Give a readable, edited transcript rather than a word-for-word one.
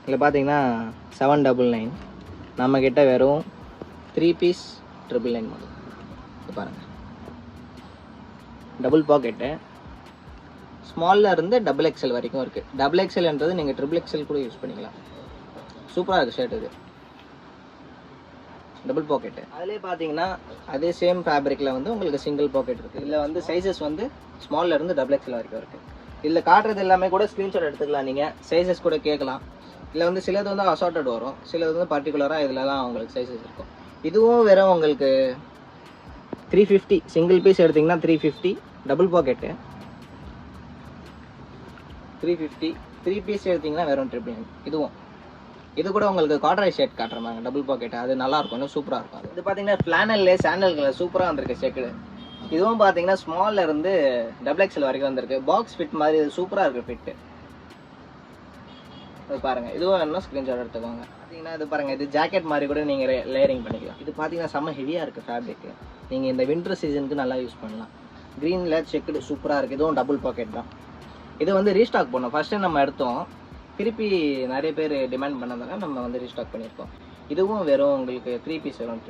இதில் பார்த்தீங்கன்னா 799 நம்மக்கிட்ட வெறும் 3 பீஸ் 999 மாடல். இது பாருங்கள், டபுள் பாக்கெட்டு, ஸ்மாலில் இருந்து டபுள் எக்ஸல் வரைக்கும் இருக்குது. டபுள் எக்ஸல்ன்றது நீங்கள் ட்ரிபிள் எக்ஸல் கூட யூஸ் பண்ணிக்கலாம். சூப்பராக இருக்குது ஷர்ட். இது டபுள் பாக்கெட்டு. அதிலே பார்த்தீங்கன்னா அதே சேம் ஃபேப்ரிக்கில் வந்து உங்களுக்கு சிங்கிள் பாக்கெட் இருக்குது. இதில் வந்து சைஸஸ் வந்து ஸ்மாலில் இருந்து டபுள் எக்ஸல் வரைக்கும் இருக்குது. இதில் காட்டுறது எல்லாமே கூட ஸ்க்ரீன்ஷாட் எடுத்துக்கலாம். நீங்கள் சைஸஸ் கூட கேட்கலாம். இதில் வந்து சிலது வந்து அசார்ட்டட் வரும், சிலது வந்து பர்டிகுலராக இதிலலாம் உங்களுக்கு சைஸஸ் இருக்கும். இதுவும் வெறும் உங்களுக்கு 350. சிங்கிள் பீஸ் எடுத்திங்கன்னா 350. Double packet 350. 3 பீஸ் எடுத்திங்கன்னா வெறும் 999. இது கூட உங்களுக்கு காட்ரை ஷர்ட் காட்டுறாங்க, டபுள் பாக்கெட். அது நல்லாயிருக்கும், இன்னும் சூப்பராக இருக்கும். இது பார்த்தீங்கன்னா ஃப்ளானல்லே சாண்டல் கலர் சூப்பராக வந்திருக்கு ஷர்ட்டு. இதுவும் பார்த்தீங்கன்னா ஸ்மாலில் இருந்து டபுள் எக்ஸல் வரைக்கும் வந்திருக்கு. பாக்ஸ் ஃபிட் மாதிரி இது சூப்பராக இருக்குது ஃபிட்டு. அது பாருங்கள், இதுவும் வேணும்னா ஸ்க்ரீன்ஷாட் எடுத்துக்கோங்க. பார்த்தீங்கன்னா இது பாருங்கள், இது ஜாக்கெட் மாதிரி கூட நீங்கள் லேயரிங் பண்ணிக்கலாம். இது பார்த்தீங்கன்னா செம்ம ஹெவியாக இருக்குது ஃபேப்ரிக்கு. நீங்கள் இந்த வின்டர் சீசனுக்கு நல்லா யூஸ் பண்ணலாம். க்ரீனில் செக்குடு சூப்பராக இருக்குது. இதுவும் டபுள் பாக்கெட் தான். இது வந்து ரீஸ்டாக் பண்ணோம். ஃபஸ்ட்டு நம்ம எடுத்தோம், திருப்பி நிறைய பேர் டிமாண்ட் பண்ணதால நம்ம வந்து ரீஸ்டாக் பண்ணியிருக்கோம். இதுவும் வெறும் உங்களுக்கு 3 பீஸ் வரும்.